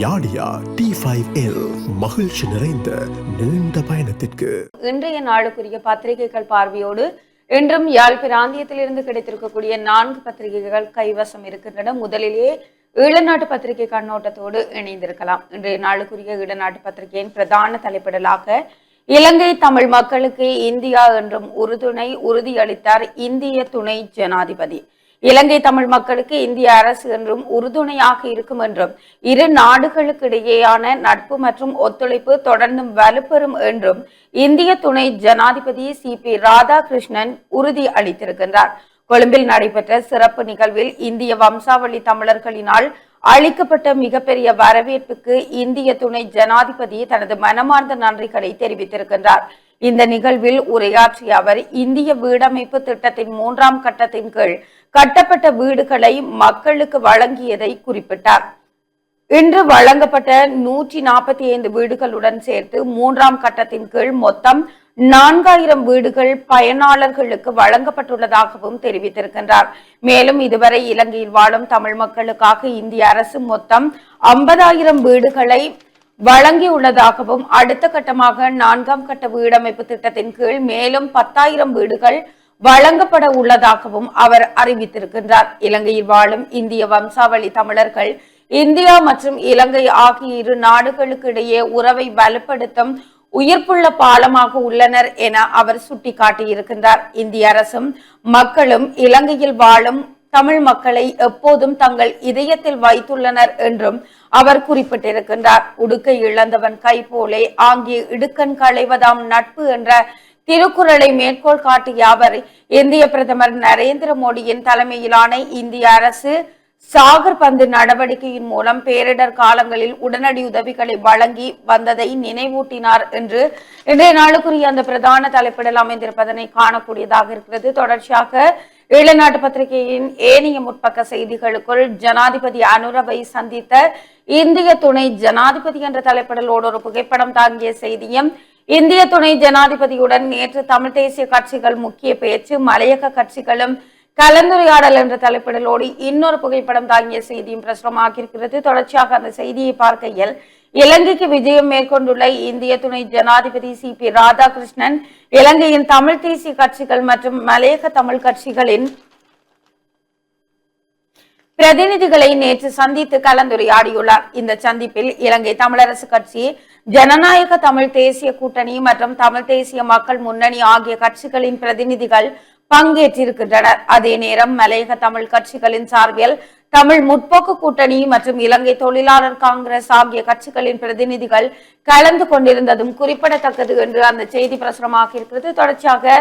யாடியா T5L மகிழ்ச்சி நிறைந்த நீண்ட பயணத்திற்கு. இன்றைய நாளுக்குரிய பத்திரிகைகள் பார்வையோடு இன்றும் யாழ் பிராந்தியத்திலிருந்து கிடைத்திருக்கக்கூடிய 4 பத்திரிகைகள் கைவசம் இருக்கின்றன. முதலிலே ஈழநாட்டு பத்திரிகை கண்ணோட்டத்தோடு இணைந்திருக்கலாம். இன்றைய நாளுக்குரிய ஈழநாட்டு பத்திரிகையின் பிரதான தலைப்பிடலாக இலங்கை தமிழ் மக்களுக்கு இந்தியா என்றும் உறுதியளித்தார் இந்திய துணை ஜனாதிபதி. இலங்கை தமிழ் மக்களுக்கு இந்திய அரசு என்றும் உறுதுணையாக இருக்கும் என்றும் இரு நாடுகளுக்கு இடையேயான நட்பு மற்றும் ஒத்துழைப்பு தொடர்ந்தும் வலுப்பெறும் என்றும் இந்திய துணை ஜனாதிபதி CP ராதாகிருஷ்ணன் உறுதி அளித்திருக்கின்றார். கொழும்பில் நடைபெற்ற சிறப்பு நிகழ்வில் இந்திய வம்சாவளி தமிழர்களினால் அளிக்கப்பட்ட மிகப்பெரிய வரவேற்புக்கு இந்திய துணை ஜனாதிபதி தனது மனமார்ந்த நன்றிகளை தெரிவித்திருக்கின்றார். இந்த நிகழ்வில் உரையாற்றிய அவர் இந்திய வீடமைப்பு திட்டத்தின் 3ஆம் கட்டத்தின் கீழ் கட்டப்பட்ட வீடுகளை மக்களுக்கு வழங்கியதை குறிப்பிட்டார். இன்று வழங்கப்பட்ட 145 வீடுகளுடன் சேர்த்து 3ஆம் கட்டத்தின் கீழ் மொத்தம் 4000 வீடுகள் பயனாளர்களுக்கு வழங்கப்பட்டுள்ளதாகவும் தெரிவித்திருக்கின்றார். மேலும் இதுவரை இலங்கையில் வாழும் தமிழ் மக்களுக்காக இந்திய அரசு மொத்தம் 50,000 வீடுகளை வழங்கியுள்ளதாகவும் அடுத்த கட்டமாக 4ஆம் கட்ட வீடமைப்பு திட்டத்தின் கீழ் மேலும் 10,000 வீடுகள் வழங்கப்பட உள்ளதாகவும் அவர் அறிவித்திருக்கின்றார். இலங்கையில் வாழும் இந்திய வம்சாவளி தமிழர்கள் இந்தியா மற்றும் இலங்கை ஆகிய இரு நாடுகளுக்கு இடையே உறவை வலுப்படுத்தும் உயிர்ப்புள்ள பாலமாக உள்ளனர் என அவர் சுட்டிக்காட்டியிருக்கின்றார். இந்திய அரசும் மக்களும் இலங்கையில் வாழும் தமிழ் மக்களை எப்போதும் தங்கள் இதயத்தில் வைத்துள்ளனர் என்றும் அவர் குறிப்பிட்டிருக்கின்றார். உடுக்கை இழந்தவன் கை போலே ஆங்கிய இடுக்கண் களைவதாம் நட்பு என்ற திருக்குறளை மேற்கோள் காட்டிய அவர் இந்திய பிரதமர் நரேந்திர மோடியின் தலைமையிலான இந்திய அரசு சாகர் பந்து நடவடிக்கையின் மூலம் பேரிடர் காலங்களில் உடனடி உதவிகளை வழங்கி வந்ததை நினைவூட்டினார் என்று இன்றைய நாளுக்குரிய அந்த பிரதான தலைப்பிடல் அமைந்திருப்பதனை காணக்கூடியதாக இருக்கிறது. தொடர்ச்சியாக ஈழநாட்டு பத்திரிகையின் ஏனைய முற்பக்க செய்திகளுக்குள் ஜனாதிபதி அனுரவை சந்தித்த இந்திய துணை ஜனாதிபதி என்ற தலைப்பிடலோடு ஒரு புகைப்படம் தாங்கிய செய்தியும், இந்திய துணை ஜனாதிபதியுடன் நேற்று தமிழ் தேசிய கட்சிகள் முக்கிய பேச்சு, மலையக கட்சிகளும் கலந்துரையாடல் என்ற தலைப்பிடலோடு இன்னொரு புகைப்படம் தாங்கிய செய்தியும் பிரசுரமாகியிருக்கிறது. தொடர்ச்சியாக அந்த செய்தியை பார்க்கையில் இலங்கைக்கு விஜயம் மேற்கொண்டுள்ள இந்திய துணை ஜனாதிபதி CP ராதாகிருஷ்ணன் இலங்கையின் தமிழ் தேசிய கட்சிகள் மற்றும் மலையக தமிழ் கட்சிகளின் பிரதிநிதிகளை நேற்று சந்தித்து கலந்துரையாடியுள்ளார். இந்த சந்திப்பில் இலங்கை தமிழரசு கட்சி, ஜனநாயக தமிழ் தேசிய கூட்டணி மற்றும் தமிழ் தேசிய மக்கள் முன்னணி ஆகிய கட்சிகளின் பிரதிநிதிகள் பங்கேற்றிருக்கின்றனர். அதே நேரம் மலையக தமிழ் கட்சிகளின் சார்பில் தமிழ் முற்போக்கு கூட்டணி மற்றும் இலங்கை தொழிலாளர் காங்கிரஸ் ஆகிய கட்சிகளின் பிரதிநிதிகள் கலந்து கொண்டிருந்ததும் குறிப்பிடத்தக்கது என்று அந்த செய்தி பிரசுரமாக இருக்கிறது. தொடர்ச்சியாக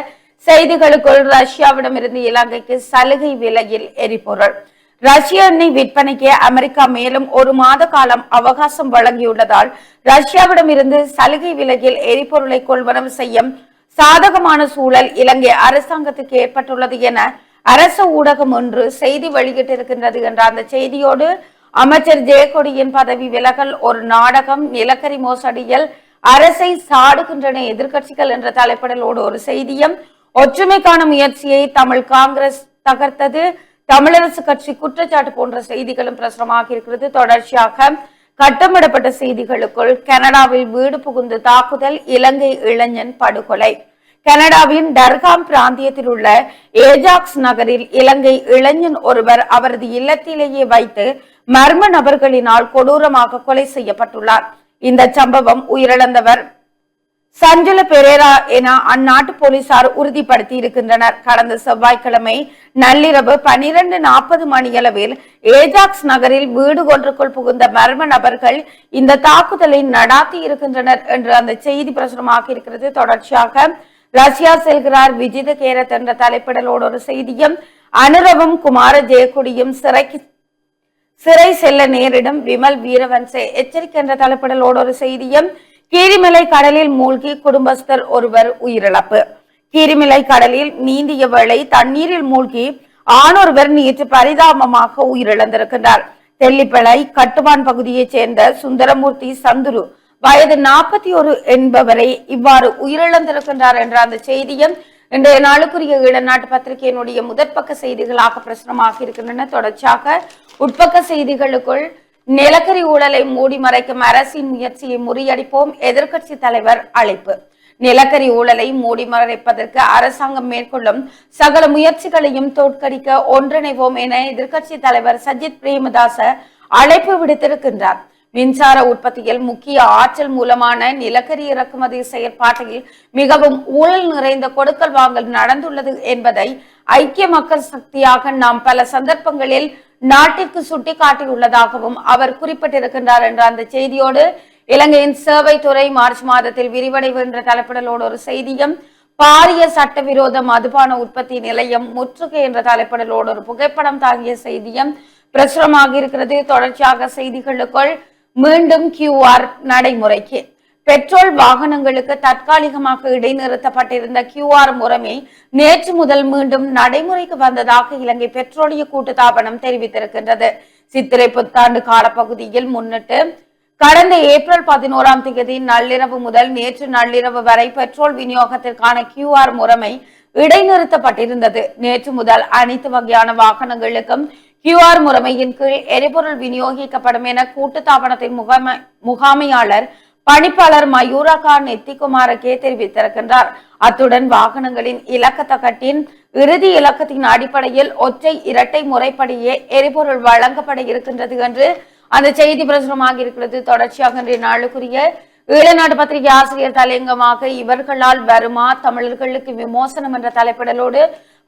செய்திகளுக்குள் ரஷ்யாவிடமிருந்து இலங்கைக்கு சலுகை விலையில் எரிபொருள். ரஷ்ய எண்ணெய் விற்பனைக்கு அமெரிக்கா மேலும் 1 மாத காலம் அவகாசம் வழங்கியுள்ளதால் ரஷ்யாவிடம் இருந்து சலுகை விலையில் எரிபொருளை கொள்வனவு செய்யும் சாதகமான சூழல் இலங்கை அரசாங்கத்துக்கு ஏற்பட்டுள்ளது என அரசு ஊடகம் ஒன்று செய்தி வெளியிட்டிருக்கின்றது என்ற அந்த செய்தியோடு அமைச்சர் ஜெயக்கொடியின் பதவி விலகல் ஒரு நாடகம், நிலக்கரி மோசடியில் அரசை சாடுகின்றன எதிர்கட்சிகள் என்ற தலைப்பிடலோடு ஒரு செய்தியும், ஒற்றுமைக்கான முயற்சியை தமிழ் காங்கிரஸ் தகர்த்தது, தமிழரசு கட்சி குற்றச்சாட்டு போன்ற செய்திகளும் பிரசுரமாக இருக்கிறது. தொடர்ச்சியாக கட்டமிடப்பட்ட செய்திகளுக்குள் கனடாவில் வீடு புகுந்து தாக்குதல், இலங்கை இளைஞன் படுகொலை. கனடாவின் டர்காம் பிராந்தியத்தில் உள்ள ஏஜாக்ஸ் நகரில் இலங்கை இளைஞன் ஒருவர் அவரது இல்லத்திலேயே வைத்து மர்ம நபர்களினால் கொடூரமாக கொலை செய்யப்பட்டுள்ளார். இந்த சம்பவம் உயிரிழந்தவர் சஞ்சல பெரேரா என அந்நாட்டு போலீசார் உறுதிப்படுத்தி இருக்கின்றனர். கடந்த செவ்வாய்க்கிழமை நள்ளிரவு 12:40 மணியளவில் ஏஜாக்ஸ் நகரில் வீடு ஒன்றுக்குள் புகுந்த மர்ம நபர்கள் இந்த தாக்குதலை நடாத்தி இருக்கின்றனர் என்று அந்த செய்தி பிரசுரமாக இருக்கிறது. தொடர்ச்சியாக ரஷ்யா செல்கிறார் விஜித கேரத் என்ற தலைப்பிடலோடு ஒரு செய்தியும், அனுரவும் குமார ஜெயக்குடியும் சிறை செல்ல நேரிடும், விமல் வீரவன்சே எச்சரிக்கை என்ற தலைப்பிடலோடு ஒரு செய்தியும், கீரிமலை கடலில் மூழ்கி குடும்பஸ்தர் ஒருவர் உயிரிழப்பு. கீரிமலை கடலில் நீந்திய வேளை தண்ணீரில் மூழ்கி ஆணொருவர் நேற்று பரிதாபமாக உயிரிழந்திருக்கின்றார். தெல்லிப்பளை கட்டுவான் பகுதியைச் சேர்ந்த சுந்தரமூர்த்தி சந்துரு வயது 41 என்பவரை இவ்வாறு உயிரிழந்திருக்கின்றார் என்ற அந்த செய்தியும் இன்றைய நாளுக்குரிய ஈழநாட்டு பத்திரிகையினுடைய முதற்பக்க செய்திகளாக பிரசுரமாக இருக்கின்றன. தொடர்ச்சியாக உட்பக்க செய்திகளுக்குள் நிலக்கரி ஊழலை மூடி மறைக்கும் அரசின் முயற்சியை முறியடிப்போம், எதிர்க்கட்சி தலைவர் அழைப்பு. நிலக்கரி ஊழலை மூடி மறைப்பதற்கு அரசாங்கம் மேற்கொள்ளும் சகல முயற்சிகளையும் தோற்கடிக்க ஒன்றிணைவோம் என எதிர்க்கட்சி தலைவர் சஜித் பிரேமதாச அழைப்பு விடுத்திருக்கின்றார். மின்சார உற்பத்தியில் முக்கிய ஆற்றல் மூலமான நிலக்கரி இறக்குமதி செயற்பாட்டில் மிகவும் ஊழல் நிறைந்த கொடுக்கல் வாங்கல் நடந்துள்ளது என்பதை ஐக்கிய மக்கள் சக்தியாக நாம் பல சந்தர்ப்பங்களில் நாட்டிற்கு சுட்டிக்காட்டியுள்ளதாகவும் அவர் குறிப்பிட்டிருக்கின்றார் என்ற அந்த செய்தியோடு இலங்கையின் சேவைத்துறை மார்ச் மாதத்தில் விரிவடைவு என்ற தலைப்பிடலோடு ஒரு செய்தியும், பாரிய சட்டவிரோத மதுபான உற்பத்தி நிலையம் முற்றுகை என்ற தலைப்பிடலோடு ஒரு புகைப்படம் தாங்கிய செய்தியும் பிரசுரமாக இருக்கிறது. தொடர்ச்சியாக செய்திகளுக்குள் மீண்டும் QR நடைமுறைக்கு பெட்ரோல் வாகனங்களுக்கு தற்காலிகமாக இடைநிறுத்தப்பட்டிருந்த QR முறைமை நேற்று முதல் மீண்டும் நடைமுறைக்கு வந்ததாக இலங்கை பெட்ரோலிய கூட்டுத்தாபனம் தெரிவித்திருக்கின்றது. சித்திரை புத்தாண்டு காலப்பகுதியில் முன்னிட்டு கடந்த ஏப்ரல் 11ஆம் தேதி நள்ளிரவு முதல் நேற்று நள்ளிரவு வரை பெட்ரோல் விநியோகத்திற்கான QR முறைமை இடைநிறுத்தப்பட்டிருந்தது. நேற்று முதல் அனைத்து வகையான வாகனங்களுக்கும் QR முறைமையின் கீழ் எரிபொருள் விநியோகிக்கப்படும் என கூட்டுத்தாபனத்தின் முகாமையாளர் பணிப்பாளர் மயூரகா நெத்திகுமாரகே தெரிவித்திருக்கின்றார். அத்துடன் வாகனங்களின் இலக்கத்தகட்டின் இறுதி இலக்கத்தின் அடிப்படையில் ஒற்றை இரட்டை முறைப்படியே எரிபொருள் வழங்கப்பட இருக்கின்றது என்று அந்த செய்தி பிரசுரமாக இருக்கிறது. தொடர்ச்சியாக இன்றைய நாளுக்குரிய ஈழநாடு பத்திரிகை ஆசிரியர் தலையங்கமாக இவர்களால் வருமா தமிழர்களுக்கு விமோசனம் என்ற தலைப்பிடலோடு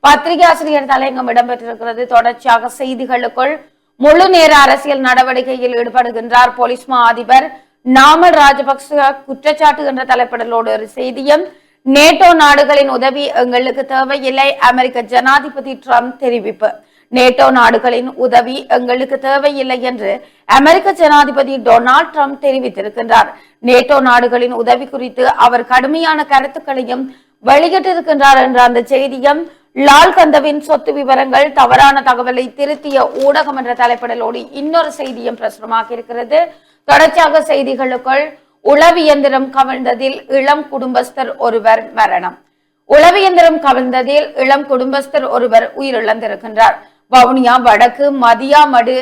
பத்திரிகை ஆசிரியர் தலையங்கம் இடம்பெற்றிருக்கிறது. தொடர்ச்சியாக செய்திகளுக்குள் முழு நேர அரசியல் நடவடிக்கையில் ஈடுபடுகின்றார் போலீஸ் மா அதிபர் நாமல் ராஜபக்ச குற்றச்சாட்டு என்ற தலைப்பிடலோடு ஒரு செய்தியும், நேட்டோ நாடுகளின் உதவி எங்களுக்கு தேவையில்லை, அமெரிக்க ஜனாதிபதி ட்ரம்ப் தெரிவிப்பு. நேட்டோ நாடுகளின் உதவி எங்களுக்கு தேவையில்லை என்று அமெரிக்க ஜனாதிபதி டொனால்ட் ட்ரம்ப் தெரிவித்திருக்கின்றார். நேட்டோ நாடுகளின் உதவி குறித்து அவர் கடுமையான கருத்துக்களையும் வெளியிட்டிருக்கின்றார் என்ற அந்த செய்தியும், லால் கந்தவின் சொத்து விவரங்கள் தவறான தகவலை திருத்திய ஊடகம் என்ற தலைப்பிடலோடு இன்னொரு செய்தியும் பிரசுரமாக இருக்கிறது. தொடர்ச்சியாக செய்திகளுக்குள் உளவியந்திரம் கவிழ்ந்ததில் இளம் குடும்பஸ்தர் ஒருவர் மரணம். உளவியந்திரம் கவிழ்ந்ததில் இளம் குடும்பஸ்தர் ஒருவர் உயிரிழந்திருக்கின்றார். வவுனியா வடக்கு மதியாமடு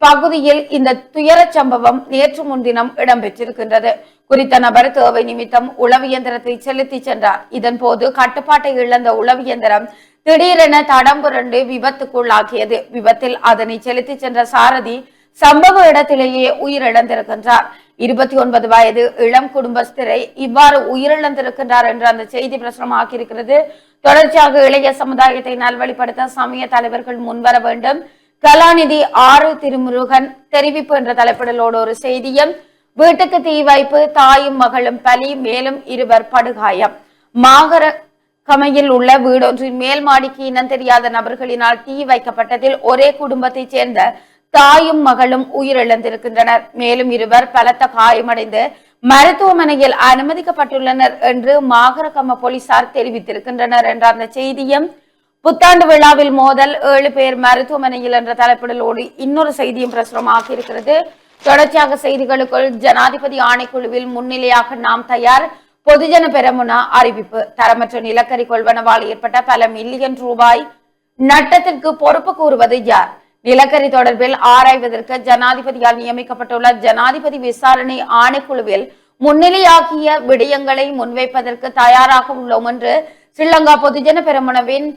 பகுதியில் இந்த துயர சம்பவம் நேற்று முன்தினம் இடம்பெற்றிருக்கின்றது. குறித்த நபர் தேவை நிமித்தம் உளவியந்திரத்தை செலுத்தி சென்றார். இதன் போது கட்டுப்பாட்டை இழந்த உளவியந்திரம் திடீரென தடம் புரண்டு விபத்துக்குள்ளாகியது. விபத்தில் அதனை செலுத்தி சென்ற சாரதி சம்பவ இடத்திலேயே உயிரிழந்திருக்கின்றார். 29 வயது இளம் குடும்பஸ்தரை இவ்வாறு உயிரிழந்திருக்கின்றார் என்று அந்த செய்தி பிரசுரமாக்கி இருக்கிறது. தொடர்ச்சியாக இளைய சமுதாயத்தை நல்வழிப்படுத்த சமய தலைவர்கள் முன்வர வேண்டும், கலாநிதி ஆறு திருமுருகன் தெரிவிப்பு என்ற தலைப்பிடலோடு ஒரு செய்தியும், வீட்டுக்கு தீ வைப்பு தாயும் மகளும் பலி, மேலும் 2 படுகாயம். மாகர கமையில் உள்ள வீடொன்றின் மேல் மாடிக்கு இனம் தெரியாத நபர்களினால் தீ வைக்கப்பட்டதில் ஒரே குடும்பத்தைச் சேர்ந்த தாயும் மகளும் உயிரிழந்திருக்கின்றனர். மேலும் 2 பலத்த காயமடைந்து மருத்துவமனையில் அனுமதிக்கப்பட்டுள்ளனர் என்று மாகரகம போலீசார் தெரிவித்திருக்கின்றனர் என்ற அந்த செய்தியும், புத்தாண்டு விழாவில் மோதல் 7 பேர் மருத்துவமனையில் என்ற தலைப்பிடலோடு இன்னொரு செய்தியும் பிரசுரமாக இருக்கிறது. தொடர்ச்சியாக செய்திகளுக்குள் ஜனாதிபதி ஆணைக்குழுவில் முன்னிலையாக நாம் தயார், பொதுஜன பெரமுனா அறிவிப்பு. தரமற்ற நிலக்கரி கொள்வனவால் ஏற்பட்ட பல மில்லியன் ரூபாய் நட்டத்திற்கு பொறுப்பு கூறுவது யார்? நிலக்கரி தொடர்பில் ஆராய்வதற்கு ஜனாதிபதியால் நியமிக்கப்பட்டுள்ள ஜனாதிபதி விசாரணை ஆணைக்குழுவில் முன்னிலையாகிய விடயங்களை முன்வைப்பதற்கு தயாராக உள்ளோம் என்று ஸ்ரீலங்கா பொதுஜன பெரமுனவின்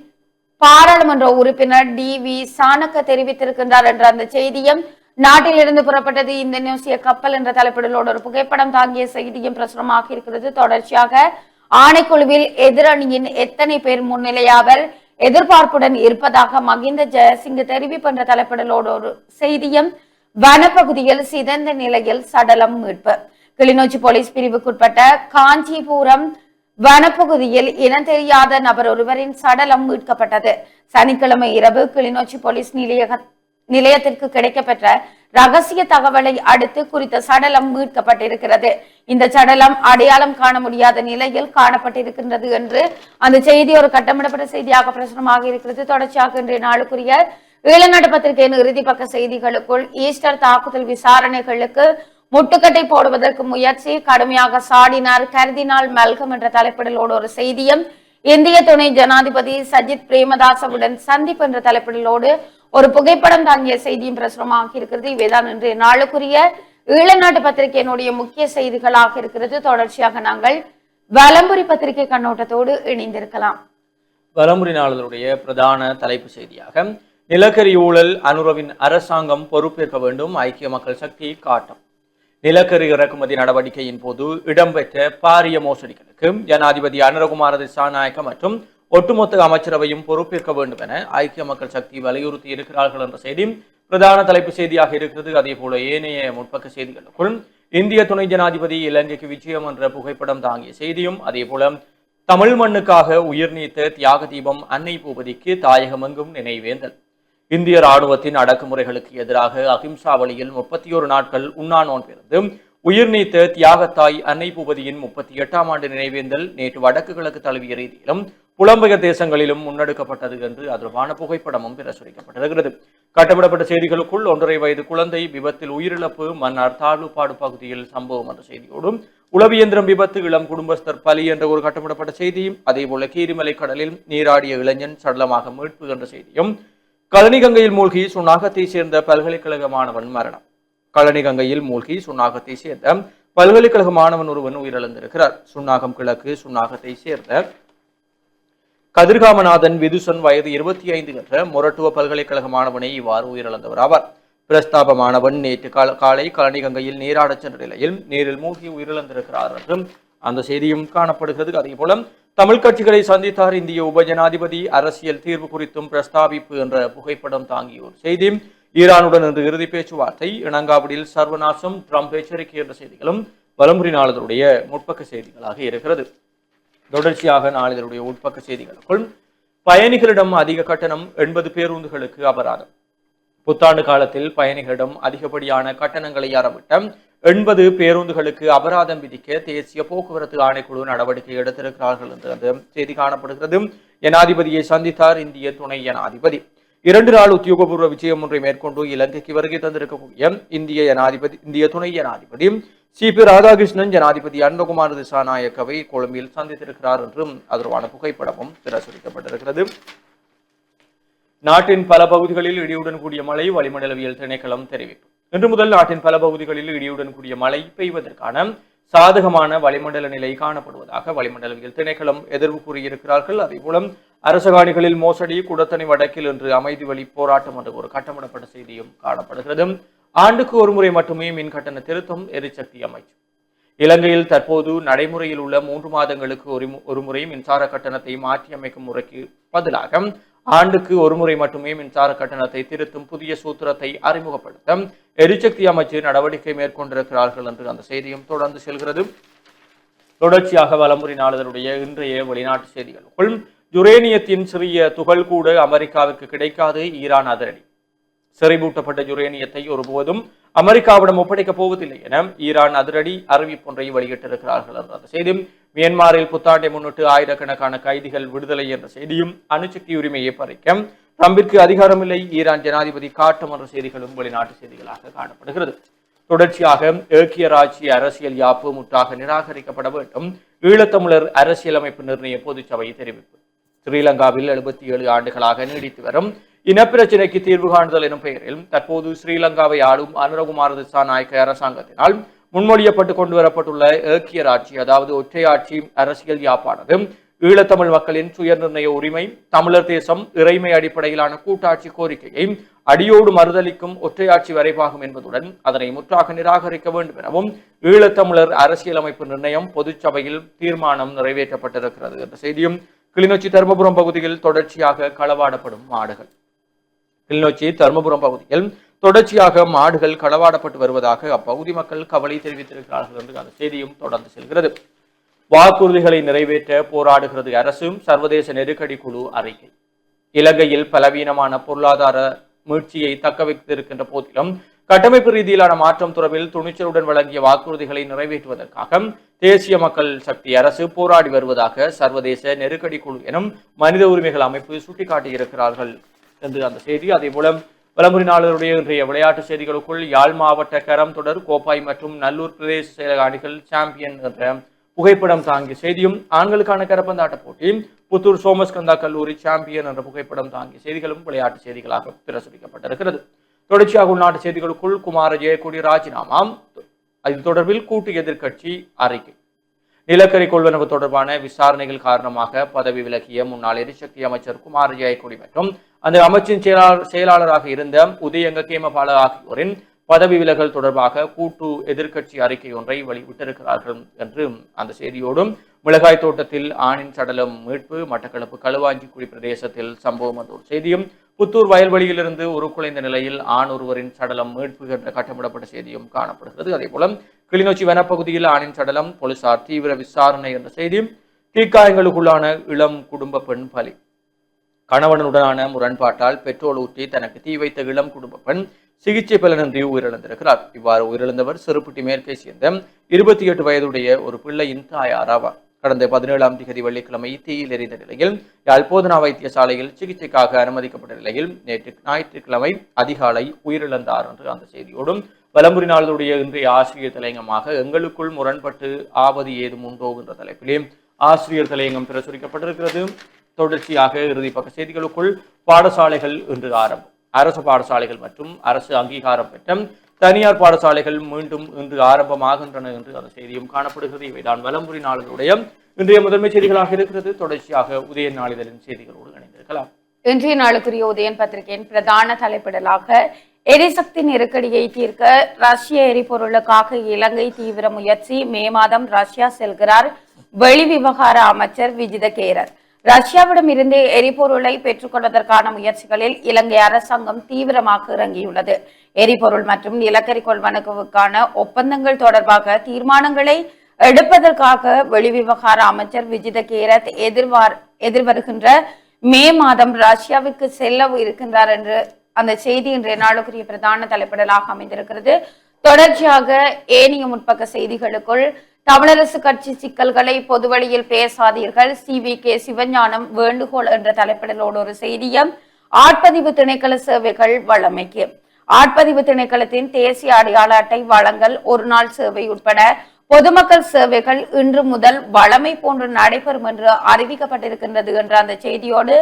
பாராளுமன்ற உறுப்பினர் DV சாணக்க தெரிவித்திருக்கின்றார் என்ற அந்த செய்தியும், நாட்டிலிருந்து புறப்பட்டது இந்தோனேசிய கப்பல் என்ற தலைப்பிடலோடு ஒரு புகைப்படம் தாங்கிய செய்தியும் பிரசுரமாக இருக்கிறது. தொடர்ச்சியாக ஆணைக்குழுவில் எதிரணியின் எத்தனை பேர் முன்னிலையாவர் எதிர்பார்ப்புடன் இருப்பதாக மகிந்த ஜெயசிங்க தெரிவிப்பு என்ற தலைப்பிடலோடு ஒரு செய்தியும், வனப்பகுதியில் சிதைந்த நிலையில் சடலம் மீட்பு. கிளிநொச்சி போலீஸ் பிரிவுக்குட்பட்ட காஞ்சிபுரம் வனப்பகுதியில் இனம் தெரியாத நபர் ஒருவரின் சடலம் மீட்கப்பட்டது. சனிக்கிழமை இரவு கிளிநொச்சி போலீஸ் நிலையத்திற்கு கிடைக்கப்பெற்ற ரகசிய தகவலை அடுத்து குறித்த சடலம் மீட்கப்பட்டிருக்கிறது. இந்த சடலம் அடையாளம் காண முடியாத நிலையில் காணப்பட்டிருக்கின்றது என்று அந்த செய்தி ஒரு கட்டமிடப்பட்ட செய்தியாக பிரசுரமாக இருக்கிறது. தொடர்ச்சியாக இன்றைய நாளுக்குரிய ஈழநாடு பத்திரிகையின் இறுதி பக்க செய்திகளுக்குள் ஈஸ்டர் தாக்குதல் விசாரணைகளுக்கு முட்டுக்கட்டை போடுவதற்கு முயற்சி, கடுமையாக சாடினார் கர்தினால் மல்கம் என்ற தலைப்பிடலோடு ஒரு செய்தியும், இந்திய துணை ஜனாதிபதி சஜித் பிரேமதாசவுடன் சந்திப்பு என்ற தலைப்பிடலோடு ஒரு புகைப்படம் தாங்கிய செய்தியும் பிரசுரமாகி இருக்கிறது. இவைதான் இன்று நாளுக்குரிய ஈழநாட்டு பத்திரிகையினுடைய முக்கிய செய்திகளாக இருக்கிறது. தொடர்ச்சியாக நாங்கள் வலம்புரி பத்திரிகை கண்ணோட்டத்தோடு இணைந்திருக்கலாம். வலம்புரி நாளிதழுடைய பிரதான தலைப்பு செய்தியாக நிலக்கரி ஊழல் அனுரவின் அரசாங்கம் பொறுப்பேற்க வேண்டும், ஐக்கிய மக்கள் சக்தி காட்டம். நிலக்கரி இறக்குமதி நடவடிக்கையின் போது இடம்பெற்ற பாரிய மோசடிகளுக்கு ஜனாதிபதி அனுரகுமார திசாநாயக்க மற்றும் ஒட்டுமொத்த அமைச்சரவையும் பொறுப்பேற்க வேண்டும் என ஐக்கிய மக்கள் சக்தி வலியுறுத்தி இருக்கிறார்கள் என்ற செய்தி பிரதான தலைப்பு செய்தியாக இருக்கிறது. அதே போல ஏனைய முற்பக்க செய்திகளுக்குள் இந்திய துணை ஜனாதிபதி இலங்கைக்கு விஜயம் என்ற புகைப்படம் தாங்கிய செய்தியும், அதே போல தமிழ் மண்ணுக்காக உயிர் நீத்த தியாக தீபம் அன்னை பூபதிக்கு தாயகமெங்கும் நினைவேந்தல். இந்திய ராணுவத்தின் அடக்குமுறைகளுக்கு எதிராக அகிம்சா வழியில் 31 நாட்கள் உண்ணாநோன் பிறந்து உயிர் நீத்த தியாகத்தாய் அன்னை பூபதியின் 38ஆம் ஆண்டு நினைவேந்தல் நேற்று வடக்கு கிழக்கு தழுவிய ரீதியிலும் புலம்பெயர் தேசங்களிலும் முன்னெடுக்கப்பட்டது என்று அதற்கான புகைப்படமும் பிரசுரிக்கப்பட்டிருக்கிறது. கட்டப்படப்பட்ட செய்திகளுக்குள் 1.5 வயது குழந்தை விபத்தில் உயிரிழப்பு, மன்னார் தாழ்வுப்பாடு பகுதியில் சம்பவம் என்ற செய்தியோடும் உளவியந்திரம் விபத்து, இளம் குடும்பஸ்தர் பலி என்ற ஒரு கட்டப்படப்பட்ட செய்தியும், அதே போல கீரிமலை கடலில் நீராடிய இளைஞன் சடலமாக மீட்பு என்ற செய்தியும், கழனிகங்கையில் மூழ்கி சுண்ணாகத்தை சேர்ந்த பல்கலைக்கழக மாணவன் மரணம். கழனிகங்கையில் மூழ்கி சுண்ணாகத்தை சேர்ந்த பல்கலைக்கழக மாணவன் ஒருவன் உயிரிழந்திருக்கிறார். சுண்ணாகம் கிழக்கு சுண்ணாகத்தை சேர்ந்த கதிர்காமநாதன் விதுசன் வயது 25 என்ற மொரட்டுவ பல்கலைக்கழக மாணவனை இவ்வாறு உயிரிழந்தவர் ஆவார். பிரஸ்தாப மாணவன் நேற்று காலை கழனிகங்கையில் நீராடச் சென்ற நிலையில் நீரில் மூழ்கி உயிரிழந்திருக்கிறார் என்றும் அந்த செய்தியும் காணப்படுகிறது. அதே போல தமிழ் கட்சிகளை சந்தித்தார் இந்திய உபஜனாதிபதி, அரசியல் தீர்வு குறித்தும் பிரஸ்தாபிப்பு என்ற புகைப்படம் தாங்கிய ஒரு செய்தி. ஈரானுடன் இன்று இறுதி பேச்சுவார்த்தை, இணங்காவிடில் சர்வநாசம், ட்ரம்ப் எச்சரிக்கை என்ற செய்திகளும் வலம்புரி நாளிதழுடைய முற்பக்க செய்திகளாக இருக்கிறது. தொடர்ச்சியாக நாளிதழுடைய உட்பக்க செய்திகளுக்குள் பயணிகளிடம் அதிக கட்டணம், 80 பேருந்துகளுக்கு அபராதம். புத்தாண்டு காலத்தில் பயணிகளிடம் அதிகப்படியான கட்டணங்களை அறவிட்ட 80 பேருந்துகளுக்கு அபராதம் விதிக்க தேசிய போக்குவரத்து ஆணைக்குழு நடவடிக்கை எடுத்திருக்கிறார்கள் என்று அந்த செய்தி காணப்படுகிறது. ஜனாதிபதியை சந்தித்தார் இந்திய துணை ஜனாதிபதி. 2 நாள் உத்தியோகபூர்வ விஜயம் ஒன்றை மேற்கொண்டு இலங்கைக்கு வருகை தந்திருக்கக்கூடிய இந்திய துணை ஜனாதிபதி சிபி ராதாகிருஷ்ணன் ஜனாதிபதி அனுரகுமார திசாநாயக்கவை கொழும்பில் சந்தித்திருக்கிறார் என்றும் அதற்கான புகைப்படமும் பிரசுரிக்கப்பட்டிருக்கிறது. நாட்டின் பல பகுதிகளில் இடியுடன் கூடிய மழை, வளிமண்டலவியல் திணைக்களம் தெரிவிப்பு. இன்று முதல் நாட்டின் பல பகுதிகளில் இடியுடன் கூடிய மழை பெய்வதற்கான சாதகமான வளிமண்டல நிலை காணப்படுவதாக வளிமண்டலவியல் திணைக்களம் எதிர்வு கூறியிருக்கிறார்கள். அதேபோல அரசகாணிகளில் மோசடி, குடத்தனை வடக்கில் இன்று அமைதி வழி போராட்டம் என்ற ஒரு கட்டமிடப்பட்ட செய்தியும் காணப்படுகிறது. ஆண்டுக்கு ஒரு முறை மட்டுமே மின் கட்டண திருத்தம், எரிசக்தி அமைச்சு. இலங்கையில் தற்போது நடைமுறையில் உள்ள 3 மாதங்களுக்கு ஒரு முறை மின்சார கட்டணத்தை மாற்றி அமைக்கும் முறைக்கு பதிலாக ஆண்டுக்கு ஒரு முறை மட்டுமே மின்சார கட்டணத்தை திருத்தும் புதிய சூத்திரத்தை அறிமுகப்படுத்த எரிசக்தி அமைச்சு நடவடிக்கை மேற்கொண்டிருக்கிறார்கள் என்று அந்த செய்தியும் தொடர்ந்து செல்கிறது. தொடர்ச்சியாக வலம்புரி நாளிதழுடைய இன்றைய வெளிநாட்டு செய்திகளுக்குள் யுரேனியத்தின் சிறிய துகள் கூட அமெரிக்காவிற்கு கிடைக்காது, ஈரான் அதிரடி. செறிவூட்டப்பட்ட யுரேனியத்தை ஒருபோதும் அமெரிக்காவிடம் ஒப்படைக்கப் போவதில்லை என ஈரான் அதிரடி அறிவிப்பொன்றை வெளியிட்டிருக்கிறார்கள் என்ற அந்த செய்தியும், மியான்மரில் புத்தாண்டை முன்னிட்டு ஆயிரக்கணக்கான கைதிகள் விடுதலை என்ற செய்தியும், அணுசக்தி உரிமையை பறிக்க ட்ரம்பிற்கு அதிகாரமில்லை, ஈரான் ஜனாதிபதி காட்டும் என்ற செய்திகளும் வெளிநாட்டு செய்திகளாக காணப்படுகிறது. தொடர்ச்சியாக ஏக்கிய ராஜ்ஜிய அரசியல் யாப்பு முற்றாக நிராகரிக்கப்பட வேண்டும், ஈழத்தமிழர் அரசியலமைப்பு நிர்ணய பொதுச்சபை தெரிவிப்பு. ஸ்ரீலங்காவில் 77 ஆண்டுகளாக நீடித்து வரும் இனப்பிரச்சினைக்கு தீர்வு காணுதல் எனும் பெயரில் தற்போது ஸ்ரீலங்காவை ஆளும் அனுரகுமார திசாநாயக்க அரசாங்கத்தினால் முன்மொழியப்பட்டு கொண்டு வரப்பட்டுள்ள ஏக்கிய ஆட்சி, அதாவது ஒற்றையாட்சி அரசியல் யாப்பானது ஈழத்தமிழ் மக்களின் சுய நிர்ணய உரிமை, தமிழர் தேசம், இறைமை அடிப்படையிலான கூட்டாட்சி கோரிக்கையை அடியோடு மறுதளிக்கும் ஒற்றையாட்சி வரைபாகும் என்பதுடன் அதனை முற்றாக நிராகரிக்க வேண்டும் எனவும் ஈழத்தமிழர் அரசியலமைப்பு நிர்ணயம் பொதுச்சபையில் தீர்மானம் நிறைவேற்றப்பட்டிருக்கிறது என்ற செய்தியும், கிளிநொச்சி தர்மபுரம் பகுதியில் தொடர்ச்சியாக களவாடப்படும் மாடுகள். கிளிநொச்சி தர்மபுரம் பகுதியில் தொடர்ச்சியாக மாடுகள் களவாடப்பட்டு வருவதாக அப்பகுதி மக்கள் கவலை தெரிவித்திருக்கிறார்கள் என்று அந்த செய்தியும் தொடர்ந்து செல்கிறது. வாக்குறுதிகளை நிறைவேற்ற போராடுகிறது அரசும், சர்வதேச நெருக்கடி குழு அறிக்கை. இலங்கையில் பலவீனமான பொருளாதார மீட்சியை தக்க வைத்திருக்கின்ற போதிலும் கட்டமைப்பு ரீதியிலான மாற்றம் தொடர்பில் துணிச்சலுடன் வழங்கிய வாக்குறுதிகளை நிறைவேற்றுவதற்காக தேசிய மக்கள் சக்தி அரசு போராடி வருவதாக சர்வதேச நெருக்கடி குழு எனும் மனித உரிமைகள் அமைப்பு சுட்டிக்காட்டியிருக்கிறார்கள் என்று அந்த செய்தி. அதே போல வலம்புரி நாளிதழுடைய இன்றைய விளையாட்டு செய்திகளுக்குள் யாழ் மாவட்ட கரம் தொடர், கோப்பாய் மற்றும் நல்லூர் பிரதேச செயலக அணிகள் சாம்பியன் என்ற புகைப்படம் தாங்கிய செய்தியும், ஆண்களுக்கான கரப்பந்தாட்ட போட்டி புத்தூர் சோமஸ்கந்தா கல்லூரி சாம்பியன் என்ற புகைப்படம் தாங்கிய செய்திகளும் விளையாட்டு செய்திகளாக பிரசுரிக்கப்பட்டிருக்கிறது. தொடர்ச்சியாக உள்நாட்டு செய்திகளுக்குள் குமார ஜெயக்குடி ராஜினாமா, இது தொடர்பில் கூட்டு எதிர்க்கட்சி அறிக்கை. நிலக்கரி கொள்வனவு தொடர்பான விசாரணைகள் காரணமாக பதவி விலகிய முன்னாள் எரிசக்தி அமைச்சர் குமார ஜெயக்குடி மற்றும் அந்த அமைச்சின் செயலாளராக இருந்த உதயங்க கேமபால ஆகியோரின் பதவி விலகல் தொடர்பாக கூட்டு எதிர்க்கட்சி அறிக்கை ஒன்றை வெளியிட்டிருக்கிறார்கள் என்று அந்த செய்தியோடும், மிளகாய் தோட்டத்தில் ஆணின் சடலம் மீட்பு, மட்டக்களப்பு களுவாஞ்சிக்குடி பிரதேசத்தில் சம்பவம் என்ற ஒரு செய்தியும், புத்தூர் வயல்வெளியிலிருந்து உருக்குலைந்த நிலையில் ஆண் ஒருவரின் சடலம் மீட்பு என்ற கட்டமிடப்பட்ட செய்தியும் காணப்படுகிறது. அதே போல கிளிநொச்சி வனப்பகுதியில் ஆணின் சடலம், போலீசார் தீவிர விசாரணை என்ற செய்தியும், தீக்காயங்களுக்குள்ளான இளம் குடும்ப பெண் பலி, கணவனுடனான முரண்பாட்டால் பெட்ரோல் ஊற்றி தனக்கு தீ வைத்த இளம் குடும்ப பெண் சிகிச்சை பலனின்றி உயிரிழந்திருக்கிறார். இவ்வாறு உயிரிழந்தவர் சிறுப்புட்டி மேற்கை சேர்ந்த 28 வயதுடைய ஒரு பிள்ளையின் தாயார் ஆவார். கடந்த 17ஆம் தேதி வெள்ளிக்கிழமை தீயில் எரிந்த நிலையில் யாழ்போதனா வைத்தியசாலையில் சிகிச்சைக்காக அனுமதிக்கப்பட்ட நிலையில் நேற்று ஞாயிற்றுக்கிழமை அதிகாலை உயிரிழந்தார் என்று அந்த செய்தியோடும், வலம்புரி நாளுடைய இன்றைய ஆசிரியர் தலையங்கமாக எங்களுக்குள் முரண்பட்டு ஆபதி ஏதும் உண்டோ என்ற தலைப்பிலே ஆசிரியர் தலையங்கம் பிரசுரிக்கப்பட்டிருக்கிறது. தொடர்ச்சியாக இறுதி பக்க செய்திகளுக்குள் பாடசாலைகள் இன்று ஆரம்பம். அரசு பாடசாலைகள் மற்றும் அரசு அங்கீகாரம் பெற்ற தனியார் பாடசாலைகள் மீண்டும் இன்று ஆரம்பமாகின்றன என்று அந்த செய்தியும் காணப்படுகிறது. இவைதான் வலம்புரி நாளினுடைய இன்றைய முதன்மை செய்திகளாக இருக்கிறது. தொடர்ச்சியாக உதயன் நாளிதழின் செய்திகளோடு இணைந்திருக்கலாம். இன்றைய நாளுக்குரிய உதயன் பத்திரிகையின் பிரதான தலைப்பிடலாக எரிசக்தி நெருக்கடியை தீர்க்க ரஷ்ய எரிபொருளுக்காக இலங்கை தீவிர முயற்சி, மே மாதம் ரஷ்யா செல்கிறார் வெளிவிவகார அமைச்சர் விஜித கேரர். ரஷ்யாவிடம் இருந்து எரிபொருளை பெற்றுக்கொள்வதற்கான முயற்சிகளில் இலங்கை அரசாங்கம் தீவிரமாக இறங்கியுள்ளது. எரிபொருள் மற்றும் நிலக்கரி கொள்வனவுக்கான ஒப்பந்தங்கள் தொடர்பாக தீர்மானங்களை எடுப்பதற்காக வெளிவிவகார அமைச்சர் விஜித கேரத் எதிர்வருகின்ற மே மாதம் ரஷ்யாவுக்கு செல்ல இருக்கின்றார் என்று அந்த செய்தி இன்றைய நாளுக்குரிய பிரதான தலைப்பிடலாக அமைந்திருக்கிறது. தொடர்ச்சியாக ஏனைய முற்பக்க செய்திகளுக்குள் தமிழரசு கட்சி சிக்கல்களை பொதுவழியில் பேசாதீர்கள், CVK சிவஞானம் வேண்டுகோள் என்ற தலைப்பிடலோடு ஒரு செய்தியும், ஆட்பதிவு திணைக்கள சேவைகள் வழமைக்கு. ஆட்பதிவு திணைக்களத்தின் தேசிய அடையாள அட்டை வழங்கல், ஒரு நாள் சேவை உட்பட பொதுமக்கள் சேவைகள் இன்று முதல் வழமை போன்று நடைபெறும் என்று அறிவிக்கப்பட்டிருக்கின்றது என்ற அந்த செய்தியோடு,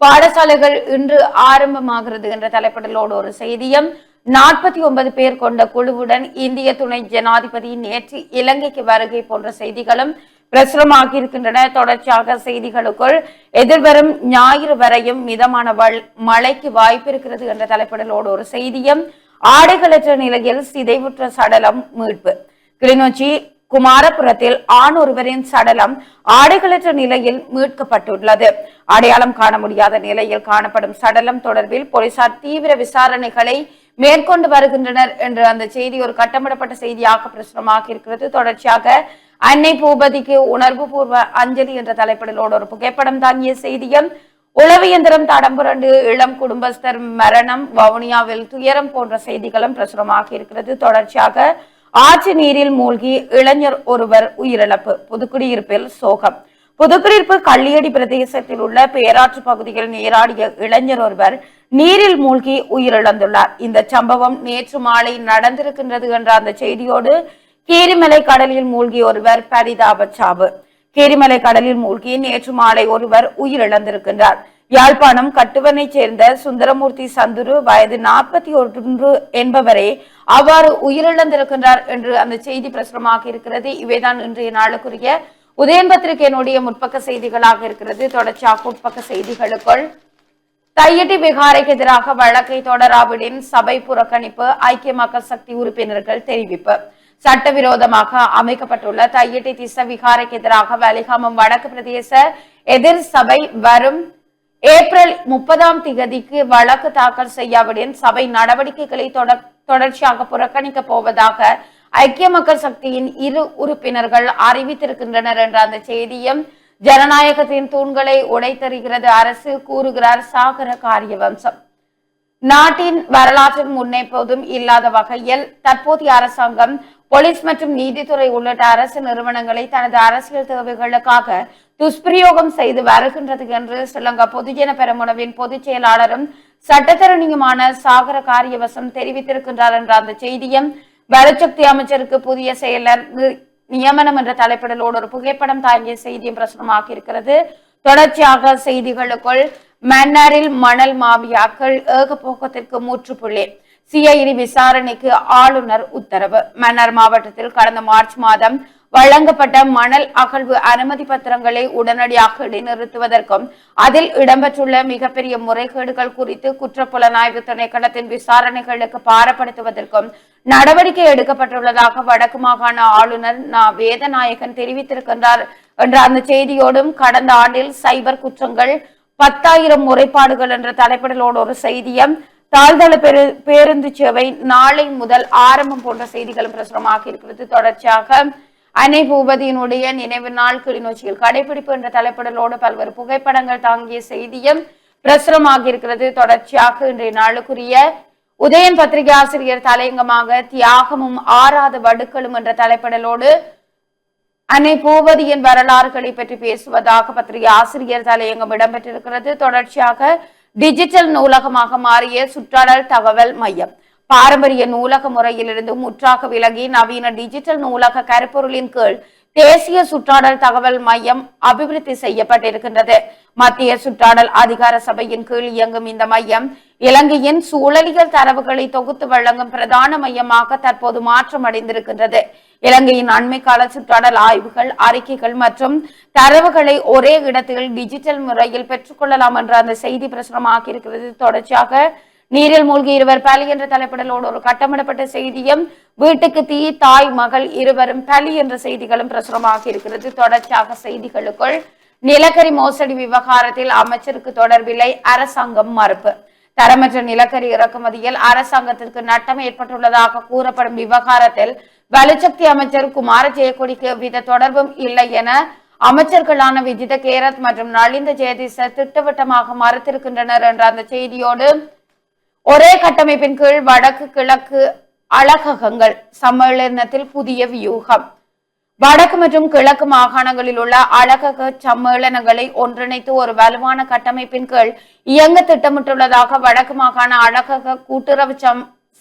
பாடசாலைகள் இன்று ஆரம்பமாகிறது என்ற தலைப்பிடலோடு ஒரு செய்தியும், 49 பேர் கொண்ட குழுவுடன் இந்திய துணை ஜனாதிபதி நேற்று இலங்கைக்கு வருகை போன்ற செய்திகளும் பிரசுரமாகி இருக்கின்றன. தொடர்ச்சியாக செய்திகளுக்குள் எதிர்வரும் ஞாயிறு வரையும் மிதமான மழைக்கு வாய்ப்பு இருக்கிறது என்ற தலைப்பிடலோடு ஒரு செய்தியும், ஆடைகளற்ற நிலையில் சிதைவுற்ற சடலம் மீட்பு. கிளிநொச்சி குமாரபுரத்தில் ஆண் ஒருவரின் சடலம் ஆடைகளற்ற நிலையில் மீட்கப்பட்டுள்ளது. அடையாளம் காண முடியாத நிலையில் காணப்படும் சடலம் தொடர்பில் போலீசார் தீவிர விசாரணைகளை மேற்கொண்டு வருகின்றனர் என்று அந்த செய்தி ஒரு கட்டமிடப்பட்ட செய்தியாக பிரசுரமாக இருக்கிறது. தொடர்ச்சியாக அன்னை பூபதிக்கு உணர்வு பூர்வ அஞ்சலி என்ற தலைப்பிடலோடு ஒரு புகைப்படம் தாங்கிய செய்தியும், உளவு இயந்திரம் தடம் புரண்டு இளம் குடும்பஸ்தர் மரணம், வவுனியாவில் துயரம் போன்ற செய்திகளும் பிரசுரமாக இருக்கிறது. தொடர்ச்சியாக ஆற்று நீரில் மூழ்கி இளைஞர் ஒருவர் உயிரிழப்பு, புதுக்குடியிருப்பில் சோகம். புதுக்குடியிருப்பு கள்ளியடி பிரதேசத்தில் உள்ள பேராற்று பகுதியில் நீராடிய இளைஞர் ஒருவர் நீரில் மூழ்கி உயிரிழந்துள்ளார். இந்த சம்பவம் நேற்று மாலை நடந்திருக்கின்றது என்ற அந்த செய்தியோடு, கீரிமலை கடலில் மூழ்கி ஒருவர் பரிதாப சாவு. கீரிமலை கடலில் மூழ்கி நேற்று மாலை ஒருவர் உயிரிழந்திருக்கின்றார். யாழ்ப்பாணம் கட்டுவனை சேர்ந்த சுந்தரமூர்த்தி சந்துரு வயது 41 என்பவரே அவ்வாறு உயிரிழந்திருக்கின்றார் என்று அந்த செய்தி பிரசுரமாக இருக்கிறது. இவைதான் இன்றைய நாளுக்குரிய உதயன் பத்திரிகையினுடைய முற்பக்க செய்திகளாக இருக்கிறது. தொடர்ச்சியாக உட்பக்க செய்திகளுக்குள், தையட்டி விகாரைக்கு எதிராக வழக்கை தொடராவிடின் சபை புறக்கணிப்பு, ஐக்கிய மக்கள் சக்தி உறுப்பினர்கள் தெரிவிப்பு. சட்டவிரோதமாக அமைக்கப்பட்டுள்ள தையட்டி திச விகாரைக்கு எதிராக வலிகாமம் வடக்கு பிரதேச எதிர் சபை வரும் ஏப்ரல் 30ஆம் தேதிக்கு வழக்கு தாக்கல் செய்யாவிடின் சபை நடவடிக்கைகளை தொடர்ச்சியாக புறக்கணிக்க போவதாக ஐக்கிய மக்கள் சக்தியின் 2 உறுப்பினர்கள் அறிவித்திருக்கின்றனர் என்ற அந்த செய்தியும், ஜனநாயகத்தின் தூண்களை உடைத்தருகிறது அரசு கூறுகிறார் சாகர காரியவம்சம். நாட்டின் வரலாற்றில் முன்னெப்போதும் இல்லாத வகையில் தற்போதைய அரசாங்கம் போலீஸ் மற்றும் நீதித்துறை உள்ளிட்ட அரசு நிறுவனங்களை தனது அரசியல் தேவைகளுக்காக துஷ்பிரயோகம் செய்து வருகின்றது என்று ஸ்ரீலங்கா பொதுஜன பெரமுனவின் பொதுச் செயலாளரும் சட்டத்தரணியுமான சாகர காரியவசம் தெரிவித்திருக்கின்றார் என்ற அந்த செய்தியும், வலுசக்தி அமைச்சருக்கு புதிய செயலர் நியமனம் என்ற தலைப்பிடலோடு ஒரு புகைப்படம் தாங்கிய செய்தியும் பிரசுரமாக இருக்கிறது. தொடர்ச்சியாக செய்திகளுக்குள் மன்னாரில் மணல் மாபியாக்கள் ஏகபோக்கத்திற்கு முற்றுப்புள்ளி, சிஐடி விசாரணைக்கு ஆளுநர் உத்தரவு. மன்னார் மாவட்டத்தில் கடந்த மார்ச் மாதம் வழங்கப்பட்ட மணல் அகழ்வு அனுமதி பத்திரங்களை உடனடியாக இடைநிறுத்துவதற்கும் அதில் இடம்பெற்றுள்ள மிகப்பெரிய முறைகேடுகள் குறித்து குற்றப்புலனாய்வு திணைக்களத்தின் விசாரணைகளுக்கு பாரப்படுத்துவதற்கும் நடவடிக்கை எடுக்கப்பட்டுள்ளதாக வடக்கு மாகாண ஆளுநர் வேதநாயகன் தெரிவித்திருக்கின்றார் என்ற அந்த செய்தியோடும் கடந்த ஆண்டில் சைபர் குற்றங்கள் 10,000 முறைப்பாடுகள் என்ற தலைப்பிடலோடு ஒரு செய்தியும், தாழ்தள பேருந்து சேவை நாளை முதல் ஆரம்பம் போன்ற செய்திகளும் பிரசுரமாக இருக்கிறது. தொடர்ச்சியாக அன்னை பூபதியினுடைய நினைவு நாள் கிளிநொச்சியில் கடைபிடிப்பு என்ற தலைப்பிடலோடு பல்வேறு புகைப்படங்கள் தாங்கிய செய்தியும் பிரசுரமாக இருக்கிறது. தொடர்ச்சியாக இன்றைய நாளுக்குரிய உதயன் பத்திரிகை ஆசிரியர் தலையங்கமாக தியாகமும் ஆறாத வடுக்களும் என்ற தலைப்பிடலோடு அன்னை பூபதியின் வரலாறுகளை பற்றி பேசுவதாக பத்திரிகை ஆசிரியர் தலையங்கம் இடம்பெற்றிருக்கிறது. தொடர்ச்சியாக டிஜிட்டல் நூலகமாக மாறிய சுற்றாடல் தகவல் மையம், பாரம்பரிய நூலக முறையிலிருந்து முற்றாக விலகி நவீன டிஜிட்டல் நூலக கருப்பொருளின் கீழ் தேசிய சுற்றாடல் தகவல் மையம் அபிவிருத்தி செய்யப்பட்டிருக்கின்றது. மத்திய சுற்றாடல் அதிகார சபையின் கீழ் இயங்கும் இந்த மையம் இலங்கையின் சூழலியல் தரவுகளை தொகுத்து வழங்கும் பிரதான மையமாக தற்போது மாற்றம் அடைந்திருக்கின்றது. இலங்கையின் அண்மை கால சுற்றாடல் ஆய்வுகள், அறிக்கைகள் மற்றும் தரவுகளை ஒரே இடத்தில் டிஜிட்டல் முறையில் பெற்றுக்கொள்ளலாம் என்ற அந்த செய்தி பிரசுரமாக இருக்கிறது. தொடர்ச்சியாக நீரில் மூழ்கி 2 பலி என்ற தலைப்பிடலோடு ஒரு கட்டமிடப்பட்ட செய்தியும், வீட்டுக்கு தீ, தாய் மகள் இருவரும் பலி என்ற செய்திகளும் பிரசுரமாக இருக்கிறது. தொடர்ச்சியாக செய்திகளுக்குள் நிலக்கரி மோசடி விவகாரத்தில் அமைச்சருக்கு தொடர்பில்லை, அரசாங்கம் மறுப்பு. தரமற்ற நிலக்கரி இறக்குமதியில் அரசாங்கத்திற்கு நட்டம் ஏற்பட்டுள்ளதாக கூறப்படும் விவகாரத்தில் வலுசக்தி அமைச்சர் குமார ஜெயக்கொடிக்கு எவ்வித தொடர்பும் இல்லை என அமைச்சர்களான விஜித கேரத் மற்றும் நலிந்த ஜெயதிச திட்டவட்டமாக மறுத்திருக்கின்றனர் என்ற அந்த செய்தியோடு ஒரே கட்டமைப்பின் கீழ் வடக்கு கிழக்கு அழககங்கள் சம்மேளனத்தில் புதிய வியூகம். வடக்கு மற்றும் கிழக்கு மாகாணங்களில் உள்ள அழகக சம்மேளனங்களை ஒன்றிணைத்து ஒரு வலுவான கட்டமைப்பின் கீழ் இயங்க திட்டமிட்டுள்ளதாக வடக்கு மாகாண அழகக கூட்டுறவு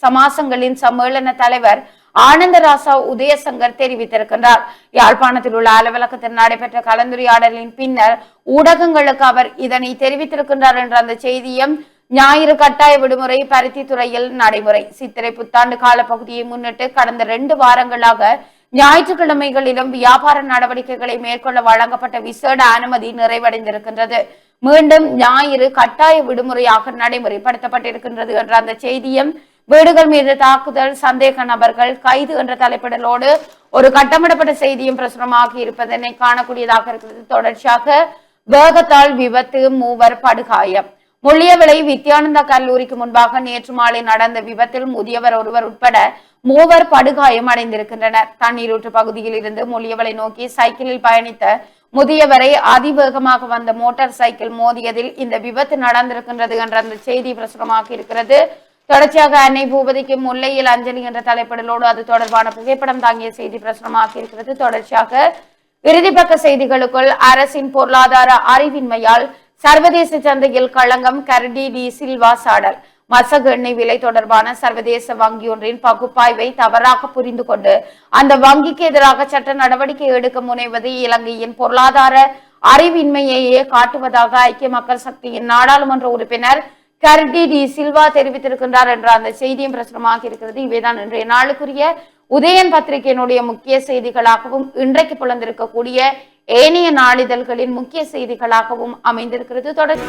சமாசங்களின் சம்மேளன தலைவர் ஆனந்தராசா உதயசங்கர் தெரிவித்திருக்கின்றார். யாழ்ப்பாணத்தில் உள்ள அலுவலகத்தில் நடைபெற்ற கலந்துரையாடலின் பின்னர் ஊடகங்களுக்கு அவர் இதனை தெரிவித்திருக்கின்றார் என்ற அந்த செய்தியும், ஞாயிறு கட்டாய விடுமுறை பருத்தித்துறையில் நடைமுறை. சித்திரை புத்தாண்டு கால பகுதியை முன்னிட்டு கடந்த 2 வாரங்களாக ஞாயிற்றுக்கிழமைகளிலும் வியாபார நடவடிக்கைகளை மேற்கொள்ள வழங்கப்பட்ட விசேட அனுமதி நிறைவடைந்திருக்கின்றது. மீண்டும் ஞாயிறு கட்டாய விடுமுறையாக நடைமுறைப்படுத்தப்பட்டிருக்கின்றது என்ற அந்த செய்தியும், வீடுகள் மீது தாக்குதல், சந்தேக நபர்கள் கைது என்ற தலைப்பிடலோடு ஒரு கட்டமிடப்பட்ட செய்தியும் பிரசுரமாகி இருப்பதனை காணக்கூடியதாக இருக்கிறது. தொடர்ச்சியாக வேகத்தால் விபத்து, 3 படுகாயம். முள்ளியவிளை வித்யானந்தா கல்லூரிக்கு முன்பாக நேற்று மாலை நடந்த விபத்தில் முதியவர் ஒருவர் உட்பட 3 படுகாயம் அடைந்திருக்கின்றனர். தண்ணீரூற்று பகுதியில் இருந்து முள்ளியவிளை நோக்கி சைக்கிளில் பயணித்த முதியவரை அதிவேகமாக வந்த மோட்டார் சைக்கிள் மோதியதில் இந்த விபத்து நடந்திருக்கின்றது என்ற அந்த செய்தி பிரசுரமாக இருக்கிறது. தொடர்ச்சியாக அன்னை பூபதிக்கு முல்லையில் அஞ்சலி என்ற தலைப்பிடலோடு அது தொடர்பான புகைப்படம் தாங்கிய செய்தி பிரசுரமாக இருக்கிறது. தொடர்ச்சியாக இறுதிப்பக்க செய்திகளுக்குள் அரசின் பொருளாதார அறிவின்மையால் சர்வதேச சந்தையில் களங்கம், கர்டி டி சில்வா சாடல். மசகு எண்ணெய் விலை தொடர்பான சர்வதேச வங்கி ஒன்றின் பகுப்பாய்வை தவறாக புரிந்து கொண்டு அந்த வங்கிக்கு எதிராக சட்ட நடவடிக்கை எடுக்க முனைவது இலங்கையின் பொருளாதார அறிவின்மையையே காட்டுவதாக ஐக்கிய மக்கள் சக்தியின் நாடாளுமன்ற உறுப்பினர் கர்டி டி சில்வா தெரிவித்திருக்கின்றார் என்ற அந்த செய்தியும் பிரசுரமாக இருக்கிறது. இவைதான் இன்றைய நாளுக்குரிய உதயன் பத்திரிகையினுடைய முக்கிய செய்திகளாகவும் இன்றைக்கு புலந்திருக்கக்கூடிய ஏனைய நாளிதழ்களின் முக்கிய செய்திகளாகவும் அமைந்திருக்கிறது. தொடர்